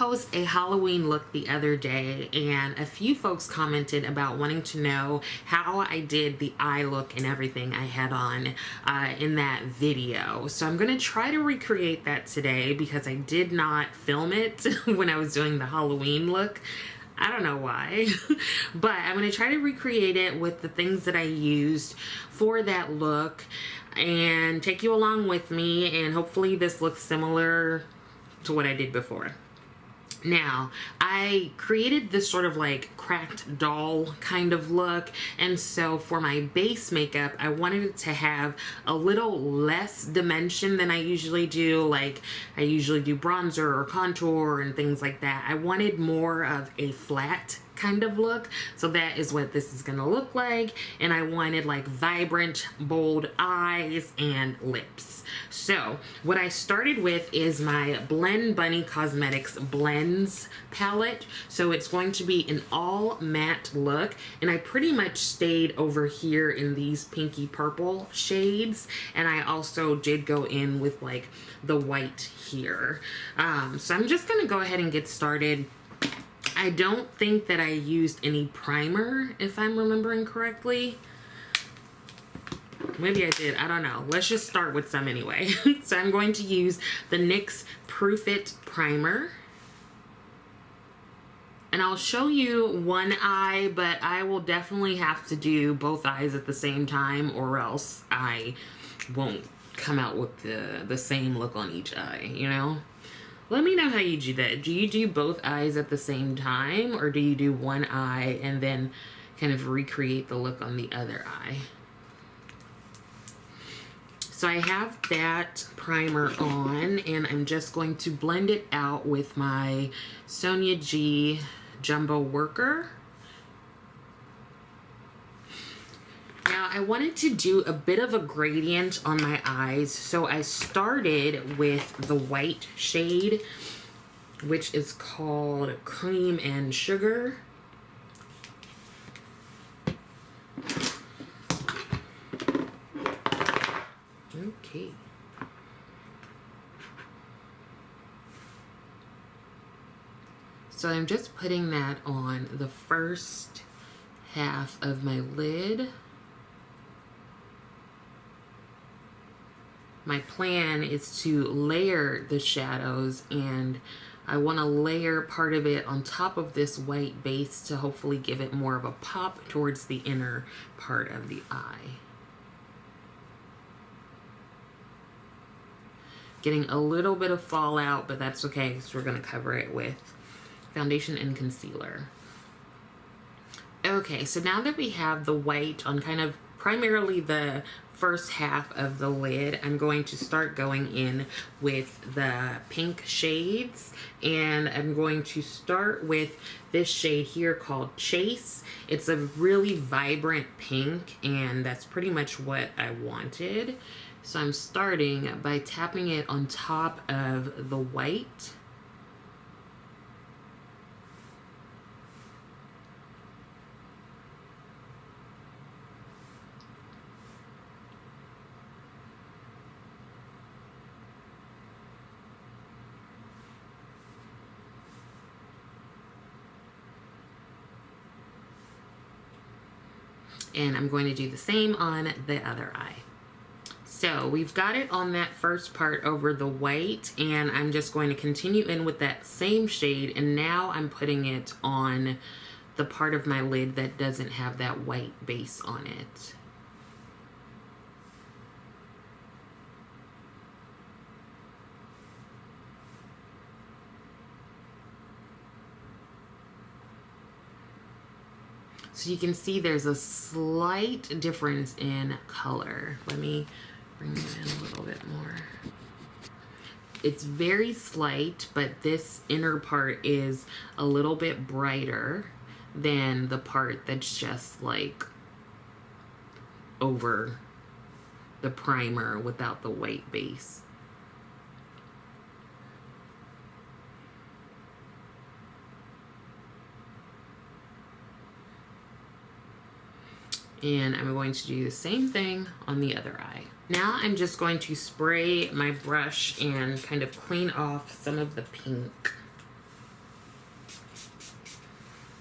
post a Halloween look the other day, and a few folks commented about wanting to know how I did the eye look and everything I had on in that video. So I'm going to try to recreate that today because I did not film it when I was doing the Halloween look. I don't know why, but I'm going to try to recreate it with the things that I used for that look and take you along with me, and hopefully this looks similar to what I did before. Now, I created this sort of like cracked doll kind of look, and so for my base makeup, I wanted it to have a little less dimension than I usually do. Like, I usually do bronzer or contour and things like that. I wanted more of a flat kind of look, so that is what this is gonna look like. And I wanted like vibrant, bold eyes and lips. So what I started with is my Blend Bunny Cosmetics Blends palette. So it's going to be an all matte look, and I pretty much stayed over here in these pinky purple shades, and I also did go in with like the white here. So I'm just gonna go ahead and get started. I don't think that I used any primer, if I'm remembering correctly. Maybe I did, I don't know. Let's just start with some anyway. So I'm going to use the NYX Proof It Primer. And I'll show you one eye, but I will definitely have to do both eyes at the same time, or else I won't come out with the same look on each eye, you know? Let me know how you do that. Do you do both eyes at the same time, or do you do one eye and then kind of recreate the look on the other eye? So I have that primer on, and I'm just going to blend it out with my Sonia G Jumbo Worker. Now, I wanted to do a bit of a gradient on my eyes, so I started with the white shade, which is called Cream and Sugar. Okay. So I'm just putting that on the first half of my lid. My plan is to layer the shadows, and I want to layer part of it on top of this white base to hopefully give it more of a pop towards the inner part of the eye. Getting a little bit of fallout, but that's okay because we're going to cover it with foundation and concealer. Okay, so now that we have the white on kind of primarily the first half of the lid, I'm going to start going in with the pink shades, and I'm going to start with this shade here called Chase. It's a really vibrant pink, and that's pretty much what I wanted. So I'm starting by tapping it on top of the white. And I'm going to do the same on the other eye. So we've got it on that first part over the white, and I'm just going to continue in with that same shade, and now I'm putting it on the part of my lid that doesn't have that white base on it. So you can see there's a slight difference in color. Let me bring it in a little bit more. It's very slight, but this inner part is a little bit brighter than the part that's just like over the primer without the white base. And I'm going to do the same thing on the other eye. Now I'm just going to spray my brush and kind of clean off some of the pink.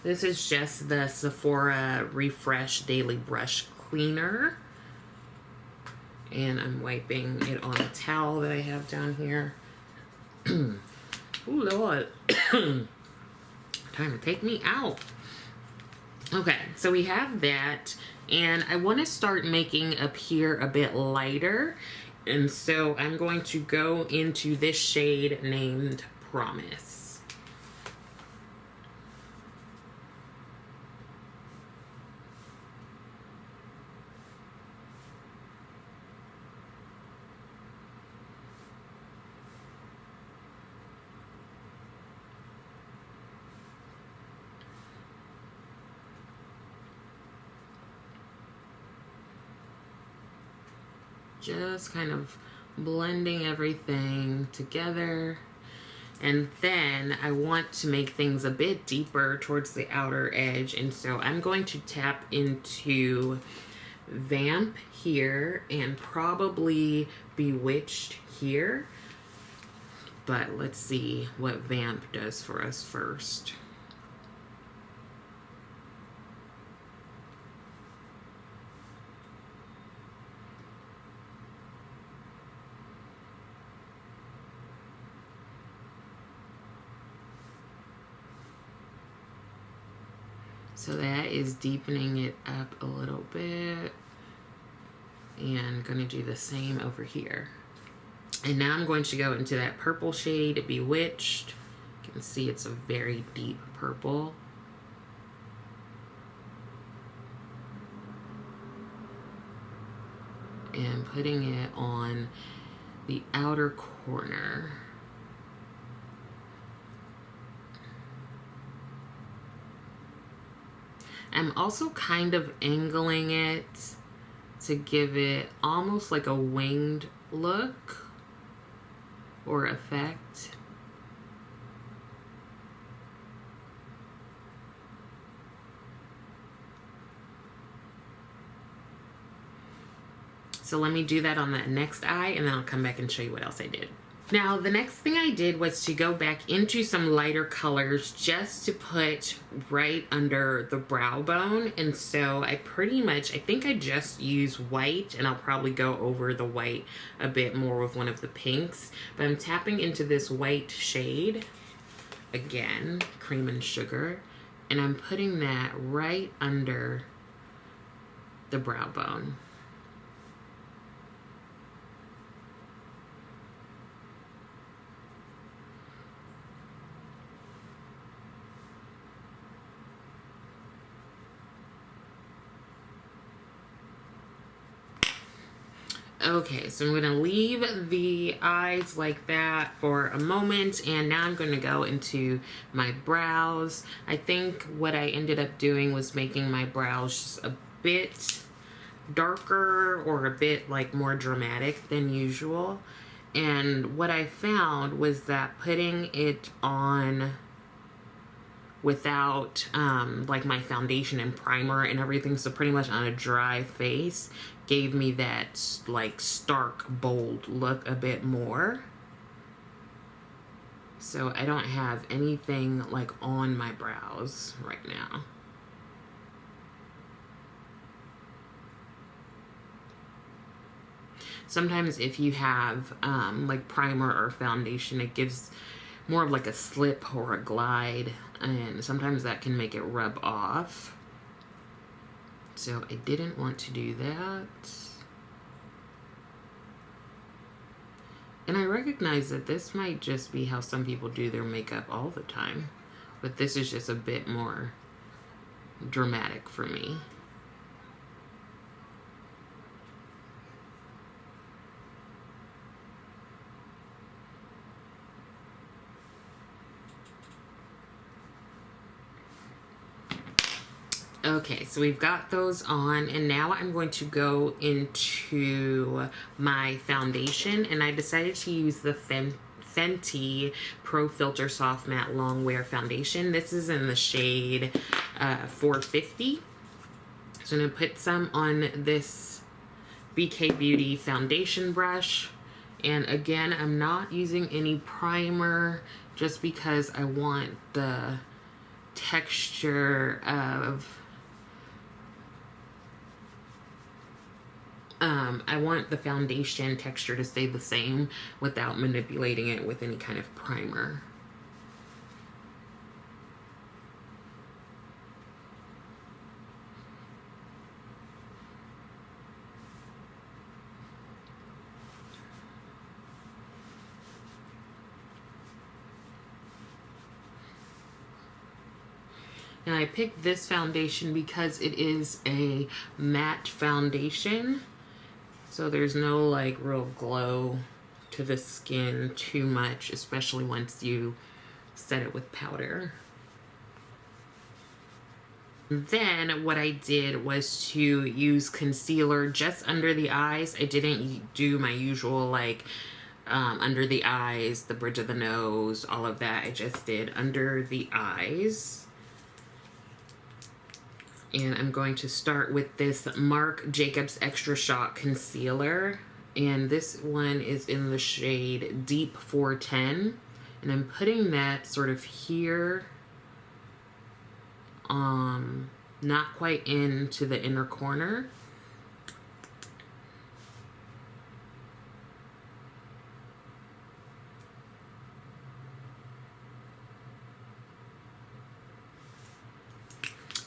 This is just the Sephora Refresh Daily Brush Cleaner. And I'm wiping it on a towel that I have down here. Oh, Lord. Time to take me out. Okay, so we have that. And I want to start making up here a bit lighter. And so I'm going to go into this shade named Promise. Just kind of blending everything together. And then I want to make things a bit deeper towards the outer edge. And so I'm going to tap into Vamp here and probably Bewitched here. But let's see what Vamp does for us first. So that is deepening it up a little bit. And going to do the same over here. And now I'm going to go into that purple shade, Bewitched. You can see it's a very deep purple. And putting it on the outer corner. I'm also kind of angling it to give it almost like a winged look or effect. So let me do that on that next eye and then I'll come back and show you what else I did. Now, the next thing I did was to go back into some lighter colors just to put right under the brow bone. And so I think I just use white, and I'll probably go over the white a bit more with one of the pinks. But I'm tapping into this white shade, again, Cream and Sugar, and I'm putting that right under the brow bone. Okay, so I'm going to leave the eyes like that for a moment, and now I'm going to go into my brows. I think what I ended up doing was making my brows just a bit darker or a bit like more dramatic than usual. And what I found was that putting it on without like my foundation and primer and everything, so pretty much on a dry face, gave me that like stark, bold look a bit more. So I don't have anything like on my brows right now. Sometimes if you have like primer or foundation, it gives more of like a slip or a glide, and sometimes that can make it rub off. So I didn't want to do that. And I recognize that this might just be how some people do their makeup all the time, but this is just a bit more dramatic for me. Okay, so we've got those on, and now I'm going to go into my foundation, and I decided to use the Fenty Pro Filter Soft Matte Long Wear Foundation. This is in the shade 450. So I'm going to put some on this BK Beauty foundation brush, and again, I'm not using any primer just because I want the texture of, I want the foundation texture to stay the same without manipulating it with any kind of primer. Now I picked this foundation because it is a matte foundation, so there's no like real glow to the skin too much, especially once you set it with powder. Then what I did was to use concealer just under the eyes. I didn't do my usual like under the eyes, the bridge of the nose, all of that. I just did under the eyes. And I'm going to start with this Marc Jacobs Extra Shock Concealer. And this one is in the shade Deep 410. And I'm putting that sort of here, not quite into the inner corner.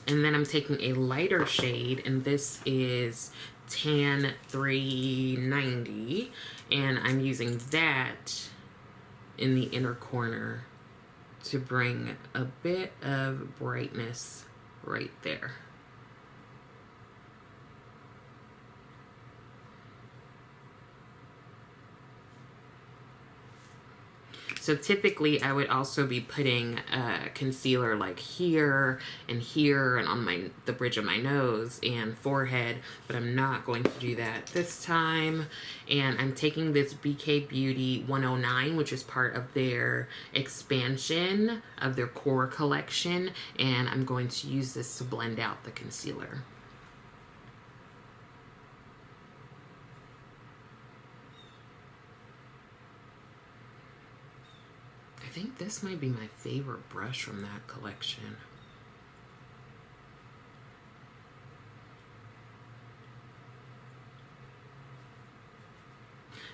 And then I'm taking a lighter shade, and this is Tan 390, and I'm using that in the inner corner to bring a bit of brightness right there. So typically I would also be putting concealer like here and on the bridge of my nose and forehead, but I'm not going to do that this time. And I'm taking this BK Beauty 109, which is part of their expansion of their core collection, and I'm going to use this to blend out the concealer. I think this might be my favorite brush from that collection.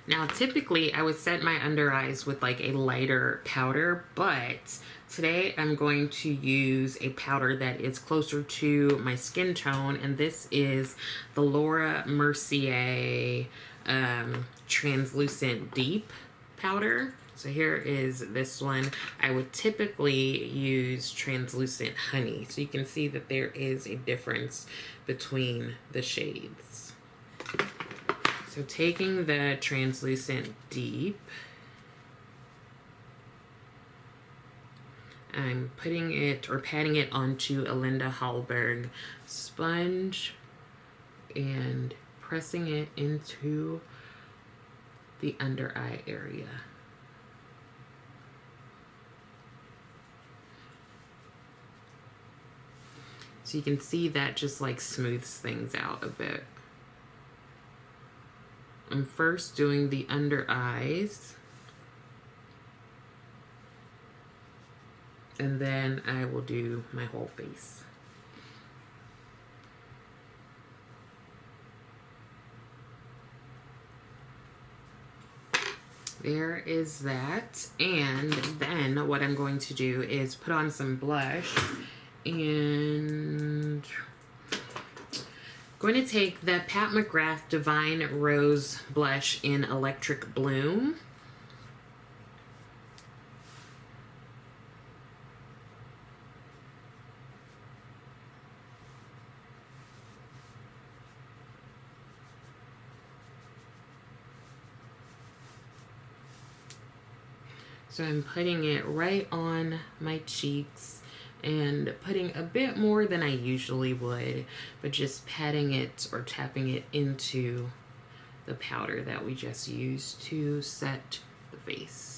Now, typically I would set my under eyes with like a lighter powder, but today I'm going to use a powder that is closer to my skin tone, and this is the Laura Mercier Translucent Deep powder. So here is this one. I would typically use Translucent Honey. So you can see that there is a difference between the shades. So taking the Translucent Deep, I'm putting it or patting it onto a Linda Hallberg sponge and pressing it into the under eye area. So you can see that just like smooths things out a bit. I'm first doing the under eyes, and then I will do my whole face. There is that. And then what I'm going to do is put on some blush, and going to take the Pat McGrath Divine Rose Blush in Electric Bloom. So I'm putting it right on my cheeks and putting a bit more than I usually would, but just patting it or tapping it into the powder that we just used to set the face.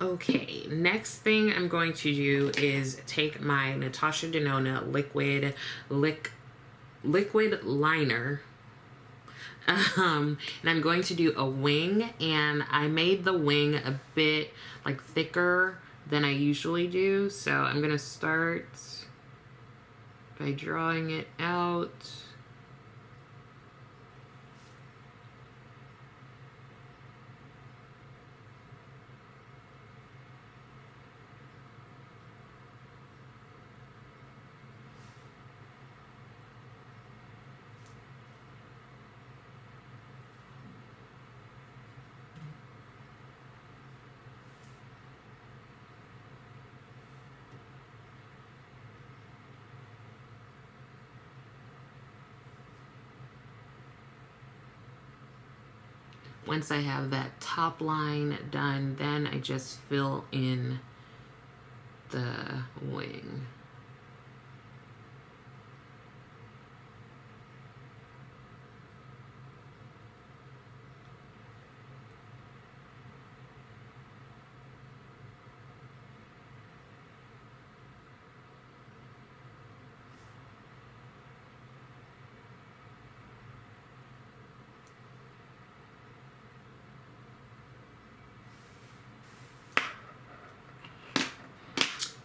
Okay, next thing I'm going to do is take my Natasha Denona liquid liner. And I'm going to do a wing, and I made the wing a bit like thicker than I usually do. So I'm gonna start by drawing it out. Once I have that top line done, then I just fill in the wing.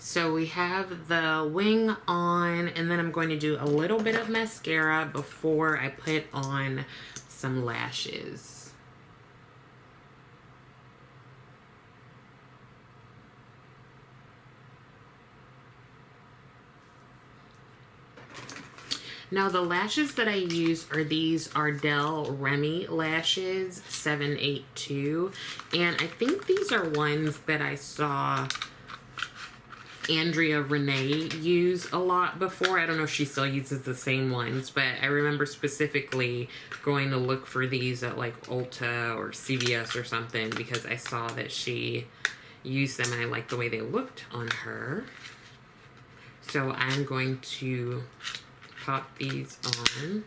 So we have the wing on, and then I'm going to do a little bit of mascara before I put on some lashes. Now the lashes that I use are these Ardell Remy lashes 782, and I think these are ones that I saw Andrea Renee use a lot before. I don't know if she still uses the same ones, but I remember specifically going to look for these at like Ulta or CVS or something because I saw that she used them and I liked the way they looked on her. So I'm going to pop these on.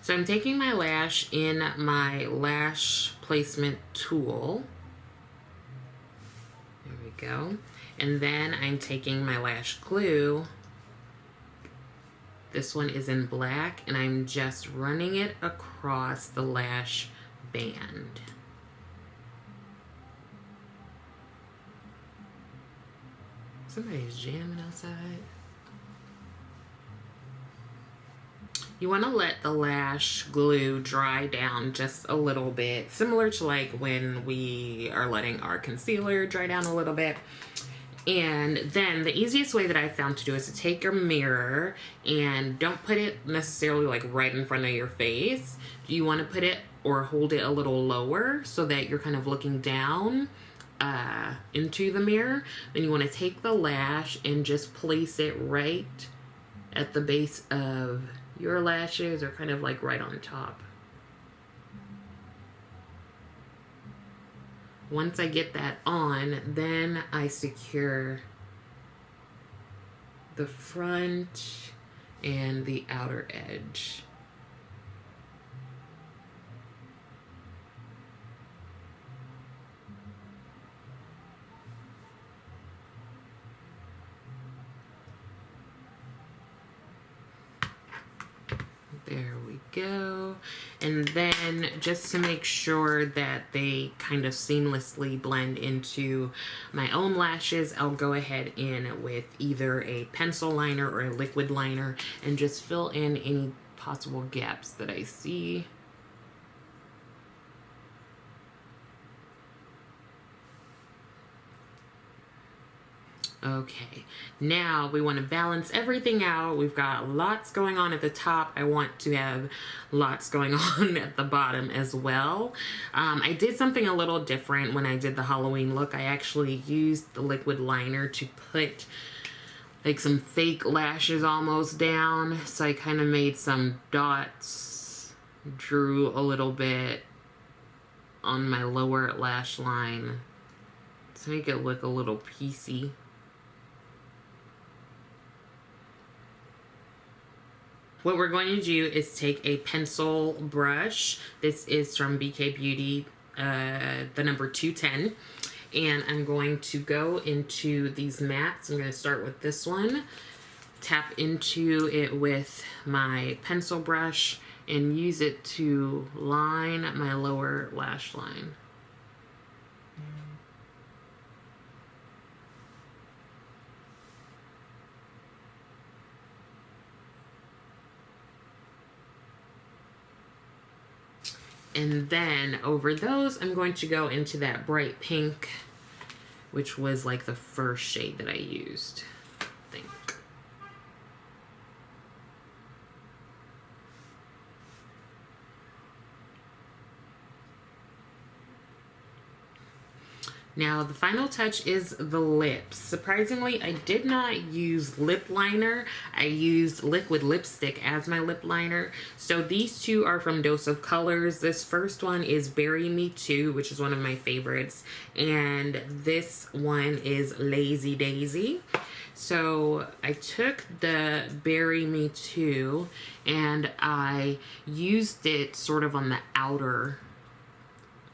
So I'm taking my lash in my lash placement tool. There we go. And then I'm taking my lash glue. This one is in black, and I'm just running it across the lash band. Somebody's jamming outside. You want to let the lash glue dry down just a little bit, similar to like when we are letting our concealer dry down a little bit. And then the easiest way that I found to do is to take your mirror and don't put it necessarily like right in front of your face. You want to put it or hold it a little lower so that you're kind of looking down into the mirror. Then you want to take the lash and just place it right at the base of your lashes, or kind of like right on top. Once I get that on, then I secure the front and the outer edge. There we go. And then just to make sure that they kind of seamlessly blend into my own lashes, I'll go ahead in with either a pencil liner or a liquid liner and just fill in any possible gaps that I see. Okay, now we want to balance everything out. We've got lots going on at the top. I want to have lots going on at the bottom as well. I did something a little different when I did the Halloween look. I actually used the liquid liner to put like some fake lashes almost down. So I kind of made some dots, drew a little bit on my lower lash line to make it look a little piecey. What we're going to do is take a pencil brush. This is from BK Beauty, the number 210. And I'm going to go into these mattes. I'm going to start with this one. Tap into it with my pencil brush and use it to line my lower lash line. And then over those, I'm going to go into that bright pink, which was like the first shade that I used, I think. Now, the final touch is the lips. Surprisingly, I did not use lip liner. I used liquid lipstick as my lip liner. So these two are from Dose of Colors. This first one is Bury Me Too, which is one of my favorites. And this one is Lazy Daisy. So I took the Bury Me Too and I used it sort of on the outer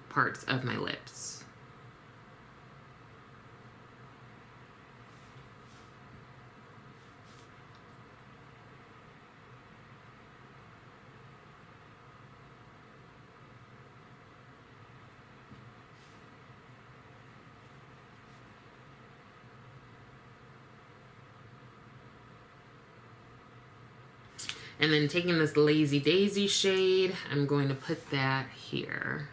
parts of my lips. And then taking this Lazy Daisy shade, I'm going to put that here.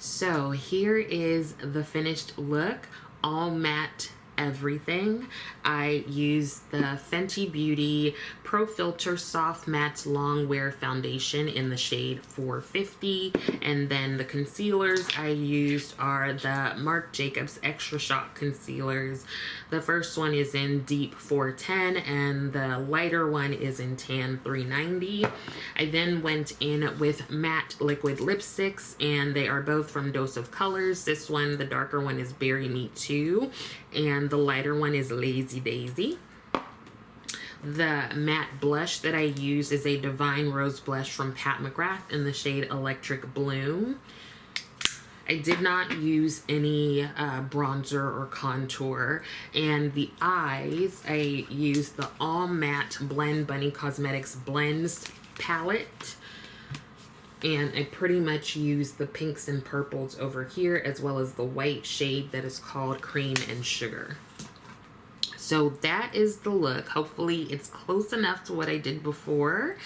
So here is the finished look, all matte everything. I used the Fenty Beauty Pro Filter Soft Matte Long Wear Foundation in the shade 450. And then the concealers I used are the Marc Jacobs Extra Shock Concealers. The first one is in Deep 410 and the lighter one is in Tan 390. I then went in with matte liquid lipsticks and they are both from Dose of Colors. This one, the darker one, is Bury Me Too, and the lighter one is Lazy Daisy. The matte blush that I use is a Divine Rose blush from Pat McGrath in the shade Electric Bloom. I did not use any bronzer or contour. And the eyes, I used the All Matte Blend Bunny Cosmetics Blends palette. And I pretty much used the pinks and purples over here, as well as the white shade that is called Cream and Sugar. So that is the look. Hopefully it's close enough to what I did before.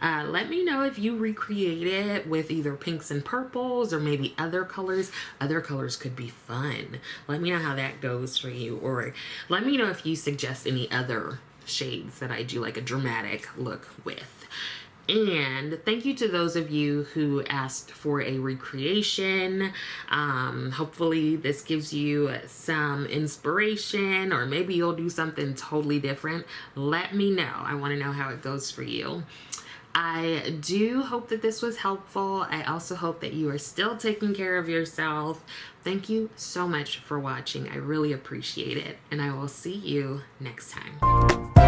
Let me know if you recreate it with either pinks and purples or maybe other colors. Other colors could be fun. Let me know how that goes for you, or let me know if you suggest any other shades that I do like a dramatic look with. And thank you to those of you who asked for a recreation. Hopefully this gives you some inspiration, or maybe you'll do something totally different. Let me know. I want to know how it goes for you. I do hope that this was helpful. I also hope that you are still taking care of yourself. Thank you so much for watching. I really appreciate it. And I will see you next time.